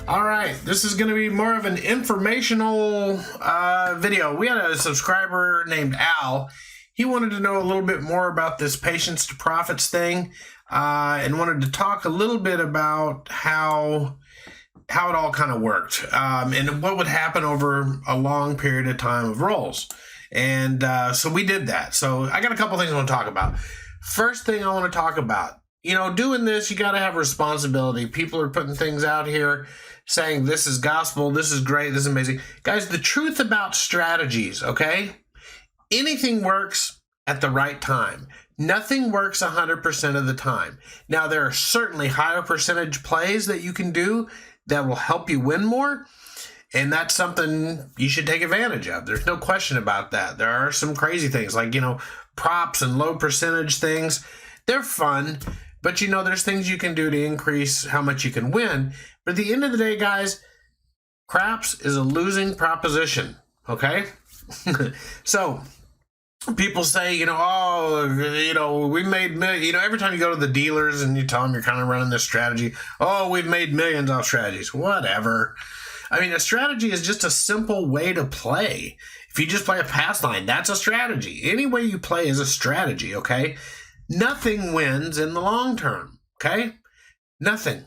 All right, this is going to be more of an informational video. We had a subscriber named Al. He wanted to know a little bit more about this patience to profits thing and wanted to talk a little bit about how it all kind of worked and what would happen over a long period of time of rolls. And so we did that. So I got a couple things I want to talk about. First thing I want to talk about, doing this, you got to have responsibility. People are putting things out here saying this is gospel, this is great, this is amazing. Guys, the truth about strategies, okay? Anything works at the right time. Nothing works 100% of the time. Now, there are certainly higher percentage plays that you can do that will help you win more, and that's something you should take advantage of. There's no question about that. There are some crazy things like, props and low percentage things. They're fun, but there's things you can do to increase how much you can win. But at the end of the day, guys, craps is a losing proposition, okay? So people say, we made millions. Every time you go to the dealers and you tell them you're kind of running this strategy, we've made millions off strategies. Whatever. I mean, a strategy is just a simple way to play. If you just play a pass line, that's a strategy. Any way you play is a strategy, okay? Nothing wins in the long term, okay? Nothing.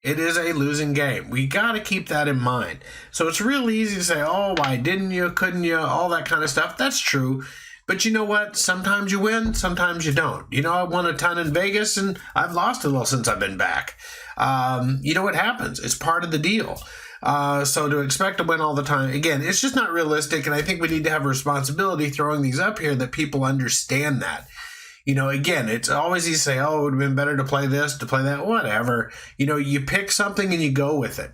It is a losing game. We got to keep that in mind. So it's real easy to say, why didn't you, couldn't you, all that kind of stuff. That's true. But you know what? Sometimes you win, sometimes you don't. I won a ton in Vegas, and I've lost a little since I've been back. What happens? It's part of the deal. So to expect to win all the time, again, it's just not realistic, and I think we need to have a responsibility throwing these up here that people understand that. Again, it's always easy to say, it would have been better to play this, to play that, whatever. You pick something and you go with it.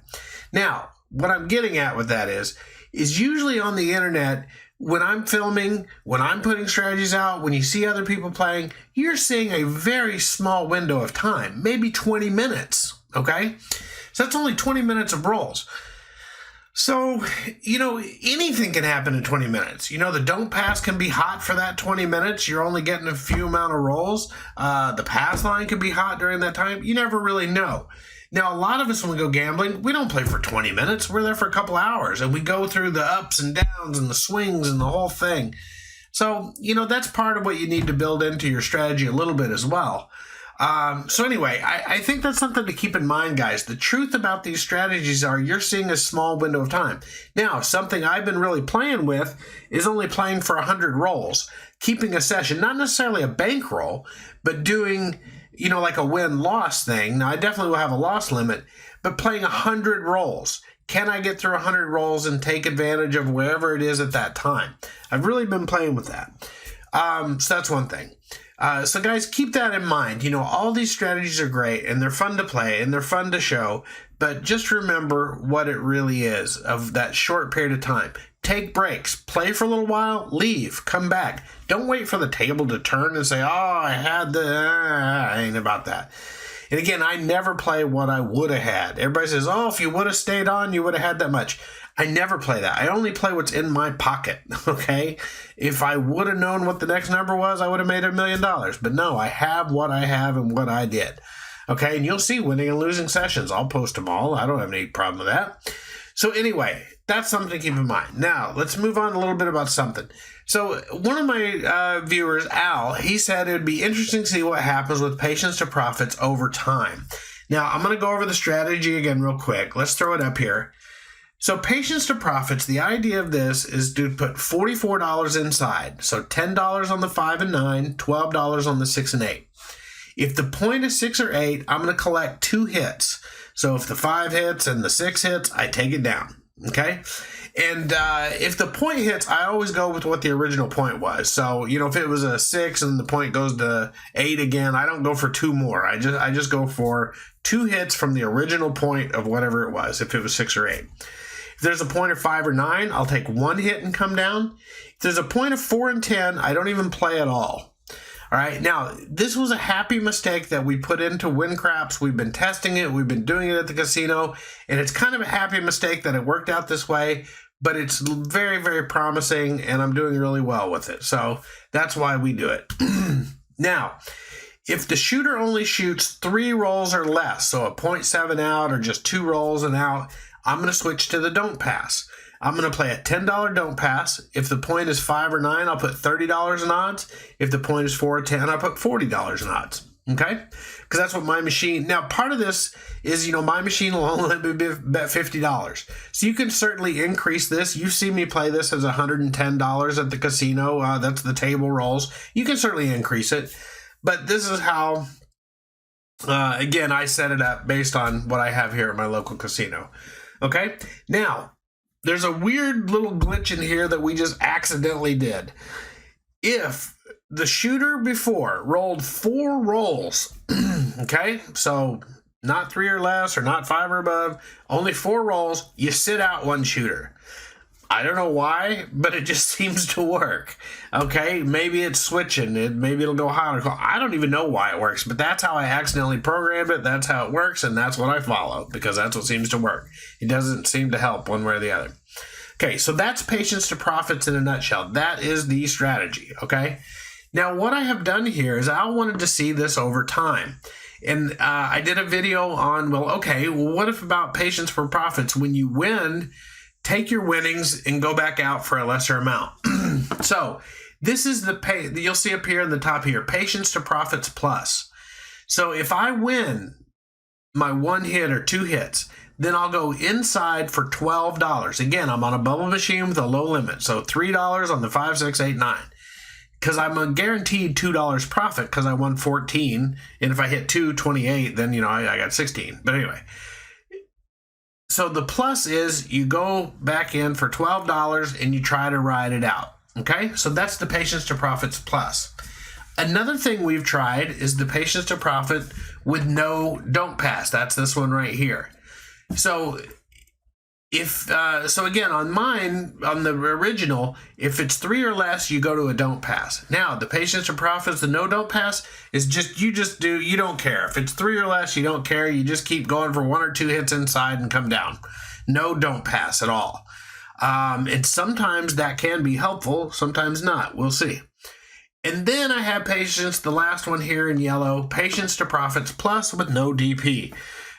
Now, what I'm getting at with that is usually on the internet, when I'm filming, when I'm putting strategies out, when you see other people playing, you're seeing a very small window of time, maybe 20 minutes, okay? So that's only 20 minutes of rolls. So, anything can happen in 20 minutes. The don't pass can be hot for that 20 minutes. You're only getting a few amount of rolls. The pass line could be hot during that time. You never really know. Now, a lot of us, when we go gambling, we don't play for 20 minutes. We're there for a couple hours, and we go through the ups and downs and the swings and the whole thing. So, that's part of what you need to build into your strategy a little bit as well. So anyway, I think that's something to keep in mind, guys. The truth about these strategies are you're seeing a small window of time. Now, something I've been really playing with is only playing for 100 rolls, keeping a session, not necessarily a bankroll, but doing, like a win-loss thing. Now, I definitely will have a loss limit, but playing 100 rolls. Can I get through 100 rolls and take advantage of wherever it is at that time? I've really been playing with that. So that's one thing. So guys, keep that in mind. All these strategies are great and they're fun to play and they're fun to show, but just remember what it really is of that short period of time. Take breaks, play for a little while, leave, come back. Don't wait for the table to turn and say, I had I ain't about that. And again, I never play what I would have had. Everybody says, if you would have stayed on, you would have had that much. I never play that. I only play what's in my pocket, okay? If I would have known what the next number was, I would have made $1 million. But no, I have what I have and what I did, okay? And you'll see winning and losing sessions. I'll post them all. I don't have any problem with that. So anyway, that's something to keep in mind. Now, let's move on a little bit about something. So one of my viewers, Al, he said it would be interesting to see what happens with patience to profits over time. Now, I'm going to go over the strategy again real quick. Let's throw it up here. So patience to profits, the idea of this is to put $44 inside. So $10 on the 5 and 9, $12 on the 6 and 8. If the point is 6 or 8, I'm going to collect 2 hits. So if the 5 hits and the 6 hits, I take it down. Okay? And if the point hits, I always go with what the original point was. So, if it was a 6 and the point goes to 8 again, I don't go for 2 more. I just go for 2 hits from the original point of whatever it was, if it was 6 or 8. If there's a point of 5 or 9, I'll take 1 hit and come down. If there's a point of 4 and 10, I don't even play at all. All right. Now, this was a happy mistake that we put into win craps. We've been testing it. We've been doing it at the casino. And it's kind of a happy mistake that it worked out this way. But it's very, very promising. And I'm doing really well with it. So that's why we do it. Now, If the shooter only shoots 3 rolls or less, so a 0.7 out or just 2 rolls and out, I'm going to switch to the don't pass. I'm going to play a $10 don't pass. If the point is 5 or 9, I'll put $30 in odds. If the point is 4 or 10, I'll put $40 in odds. Okay? Because that's what my machine... Now, part of this is, my machine will only bet $50. So you can certainly increase this. You see me play this as $110 at the casino. That's the table rolls. You can certainly increase it. But this is how, again, I set it up based on what I have here at my local casino. Okay? Now, there's a weird little glitch in here that we just accidentally did. If the shooter before rolled 4 rolls, okay, so not 3 or less or not 5 or above, only 4 rolls, you sit out 1 shooter. I don't know why, but it just seems to work. Okay, maybe it's switching. Maybe it'll go high or low. I don't even know why it works, but that's how I accidentally programmed it. That's how it works, and that's what I follow because that's what seems to work. It doesn't seem to help one way or the other. Okay, so that's patience to profits in a nutshell. That is the strategy, okay? Now, what I have done here is I wanted to see this over time. And I did a video on, what if about patience for profits? When you win, take your winnings and go back out for a lesser amount. So this is the you'll see up here in the top here, patience to profits plus. So if I win my 1 hit or 2 hits, then I'll go inside for $12. Again, I'm on a bubble machine with a low limit. So $3 on the 5, 6, 8, 9. Because I'm a guaranteed $2 profit because I won 14. And if I hit 2, 28, then, I got 16. But anyway. So the plus is you go back in for $12 and you try to ride it out. Okay? So that's the patience to profits plus. Another thing we've tried is the patience to profit with no don't pass. That's this one right here. So again, on mine, on the original, if it's 3 or less, you go to a don't pass. Now, the patience to profits, the no don't pass, is you don't care. If it's 3 or less, you don't care. You just keep going for 1 or 2 hits inside and come down. No don't pass at all. And sometimes that can be helpful, sometimes not. We'll see. And then I have patience, the last one here in yellow, patience to profits plus with no DP.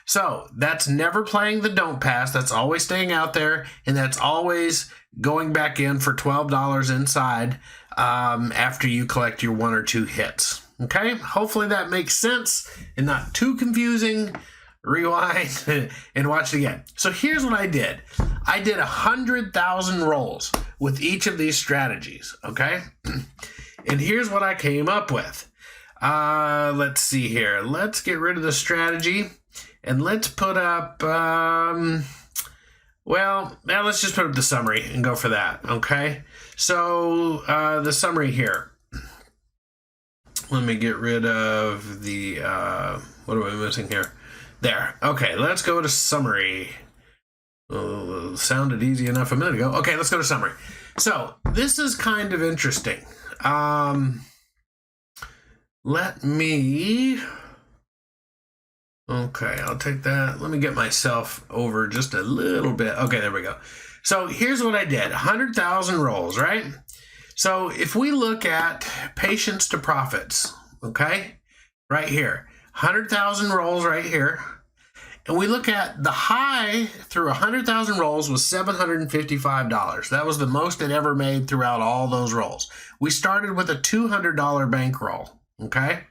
So that's never playing the don't pass. That's always staying out there, and that's always going back in for $12 inside after you collect your 1 or 2 hits. Okay? Hopefully that makes sense and not too confusing. Rewind and watch it again. So here's what I did. I did 100,000 rolls with each of these strategies. Okay? And here's what I came up with. Let's see here. Let's get rid of the strategy. And let's put up, let's just put up the summary and go for that, okay? So, the summary here. Let me get rid of the, what am I missing here? There. Okay, let's go to summary. Oh, sounded easy enough a minute ago. Okay, let's go to summary. So, this is kind of interesting. Okay, I'll take that. Let me get myself over just a little bit. Okay, there we go. So here's what I did. 100,000 rolls, right? So if we look at patience to profits, okay, right here, 100,000 rolls right here, and we look at the high through 100,000 rolls was $755. That was the most it ever made throughout all those rolls. We started with a $200 bankroll, okay?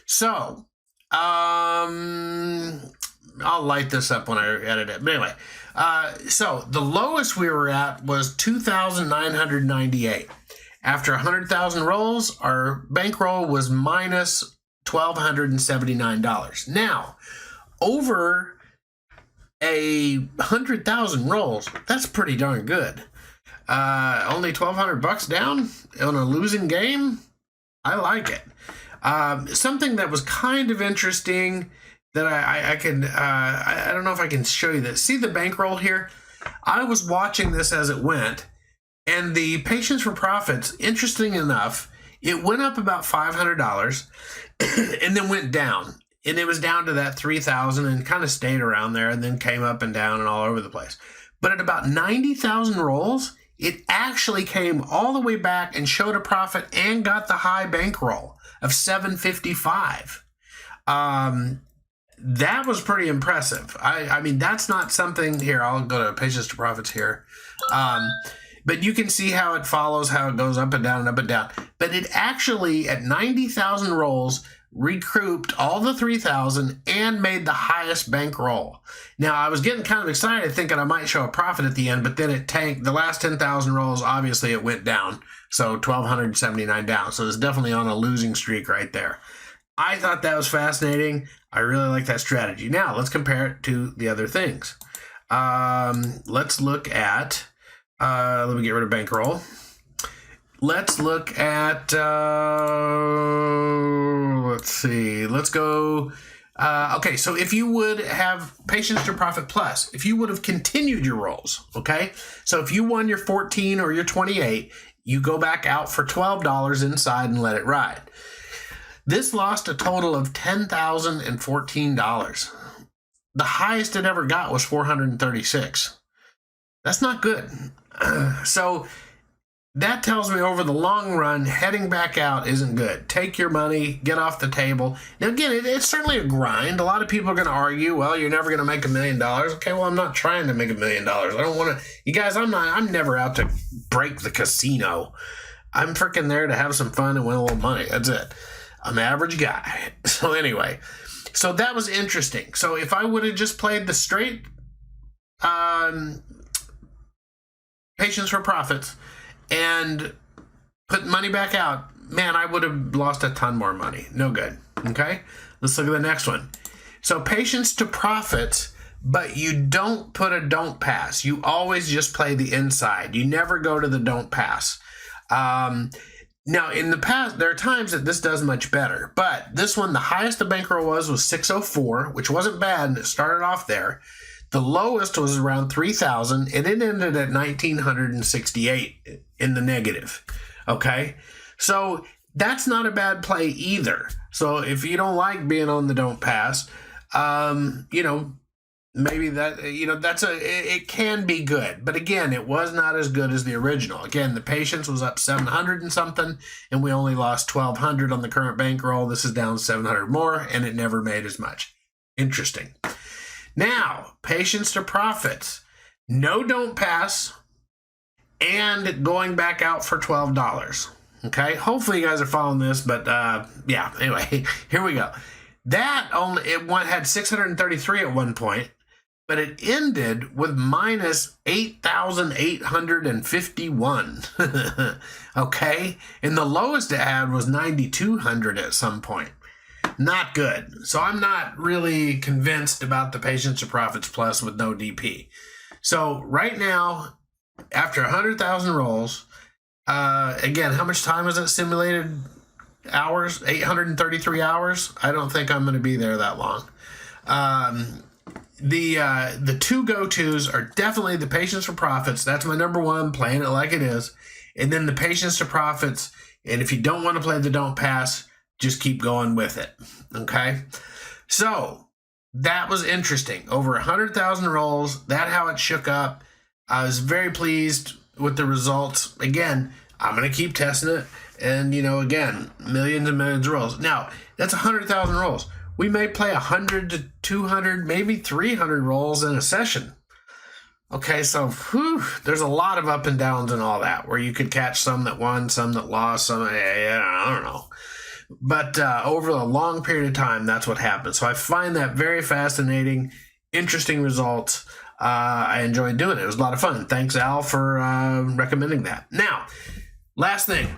So I'll light this up when I edit it. But anyway, so the lowest we were at was 2,998. After 100,000 rolls, our bankroll was minus $1,279. Now, over 100,000 rolls, that's pretty darn good. Only $1,200 down on a losing game. I like it. Something that was kind of interesting that I don't know if I can show you this. See the bankroll here? I was watching this as it went, and the patience for profits, interesting enough, it went up about $500 and then went down. And it was down to that 3,000 and kind of stayed around there and then came up and down and all over the place. But at about 90,000 rolls, it actually came all the way back and showed a profit and got the high bankroll. of 755. That was pretty impressive. I mean, that's not something here. I'll go to patients to profits here. But you can see how it follows, how it goes up and down and up and down. But it actually, at 90,000 rolls, recouped all the 3,000 and made the highest bankroll. Now, I was getting kind of excited thinking I might show a profit at the end, but then it tanked. The last 10,000 rolls, obviously it went down. So 1,279 down. So it's definitely on a losing streak right there. I thought that was fascinating. I really like that strategy. Now, let's compare it to the other things. Let's look at, let me get rid of bankroll. Let's look at, let's see, let's go. Okay, so if you would have Patience to Profit Plus, if you would have continued your rolls, okay? So if you won your 14 or your 28, you go back out for $12 inside and let it ride. This lost a total of $10,014. The highest it ever got was 436. That's not good. So that tells me over the long run, heading back out isn't good. Take your money, get off the table. Now, again, it's certainly a grind. A lot of people are going to argue, well, you're never going to make $1 million. Okay, well, I'm not trying to make $1 million. I don't want to. You guys, I'm never out to break the casino. I'm freaking there to have some fun and win a little money. That's it. I'm an average guy. So anyway, so that was interesting. So if I would have just played the straight Patience for Profits and put money back out, man, I would have lost a ton more money. No good. Okay, let's look at the next one. So Patience to Profits, but you don't put a don't pass. You always just play the inside. You never go to the don't pass. Now, in the past, there are times that this does much better, but this one, the highest the bankroll was 604, which wasn't bad, and it started off there. The lowest was around 3,000, and it ended at 1,968 in the negative, okay? So that's not a bad play either. So if you don't like being on the don't pass, you know, maybe that, you know, it can be good. But again, it was not as good as the original. Again, the Patience was up 700 and something, and we only lost 1,200 on the current bankroll. This is down 700 more, and it never made as much. Interesting. Now, Patience to Profits. No don't pass, and going back out for $12. Okay? Hopefully you guys are following this, but yeah, anyway, here we go. That only, had 633 at one point, but it ended with minus 8,851. Okay? And the lowest it had was 9,200 at some point. Not good. So I'm not really convinced about the Patience to Profits Plus with no DP. So right now, after 100,000 rolls, again, how much time was it simulated? Hours? 833 hours? I don't think I'm going to be there that long. The two go-tos are definitely the Patience for Profits. That's my number one, playing it like it is. And then the Patience to Profits. And if you don't want to play the don't pass, just keep going with it. Okay? So that was interesting. Over 100,000 rolls. That's how it shook up. I was very pleased with the results. Again, I'm going to keep testing it. And, you know, again, millions and millions of rolls. Now, that's 100,000 rolls. We may play 100 to 200, maybe 300 rolls in a session. Okay, so there's a lot of up and downs and all that, where you could catch some that won, some that lost, some, I don't know. But over a long period of time, that's what happens. So I find that very fascinating, interesting results. I enjoyed doing it. It was a lot of fun. Thanks, Al, for recommending that. Now, last thing.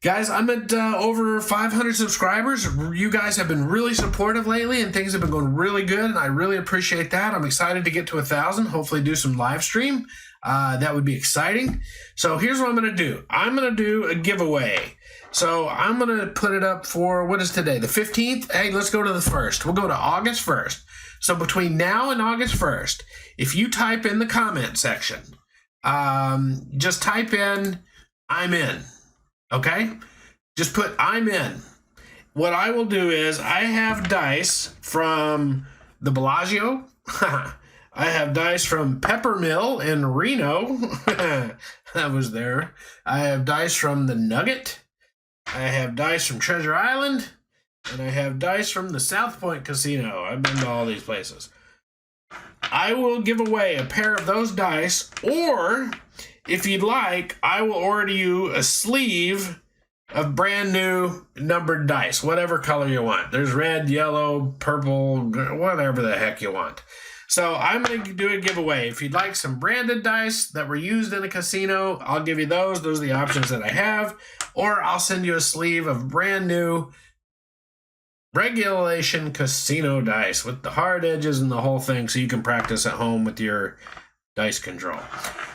Guys, I'm at over 500 subscribers. You guys have been really supportive lately, and things have been going really good, and I really appreciate that. I'm excited to get to 1,000, hopefully do some live stream. That would be exciting. So here's what I'm going to do. I'm going to do a giveaway. So I'm going to put it up for, what is today, the 15th? Hey, let's go to the 1st. We'll go to August 1st. So between now and August 1st, if you type in the comment section, just type in, I'm in. Okay? Just put, I'm in. What I will do is, I have dice from the Bellagio. I have dice from Peppermill in Reno. That was there. I have dice from the Nugget. I have dice from Treasure Island, and I have dice from the South Point Casino. I've been to all these places. I will give away a pair of those dice, or if you'd like, I will order you a sleeve of brand new numbered dice, whatever color you want. There's red, yellow, purple, whatever the heck you want. So I'm going to do a giveaway. If you'd like some branded dice that were used in a casino, I'll give you those. Those are the options that I have. Or I'll send you a sleeve of brand new regulation casino dice with the hard edges and the whole thing, so you can practice at home with your dice control.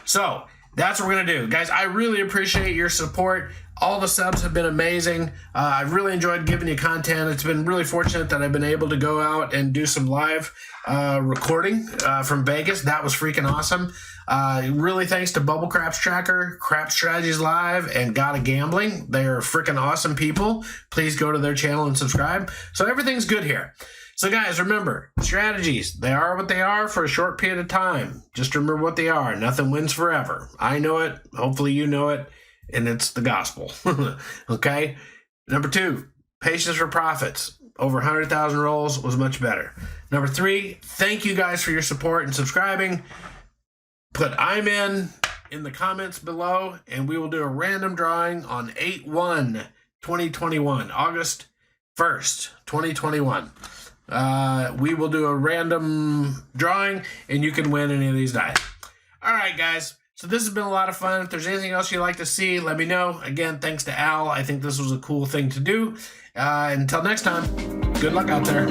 So that's what we're going to do. Guys, I really appreciate your support. All the subs have been amazing. I've really enjoyed giving you content. It's been really fortunate that I've been able to go out and do some live recording from Vegas. That was freaking awesome. Really thanks to Bubble Craps Tracker, Crap Strategies Live, and Gotta Gambling. They are freaking awesome people. Please go to their channel and subscribe. So everything's good here. So guys, remember, strategies, they are what they are for a short period of time. Just remember what they are. Nothing wins forever. I know it. Hopefully you know it. And it's the gospel. Okay? Number 2, patience for profits. Over 100,000 rolls was much better. Number 3, thank you guys for your support and subscribing. Put I'm in the comments below, and we will do a random drawing on 8/1/2021, August 1st, 2021. We will do a random drawing, and you can win any of these dice. All right, guys. So this has been a lot of fun. If there's anything else you'd like to see, let me know. Again, thanks to Al. I think this was a cool thing to do. Until next time, good luck out there.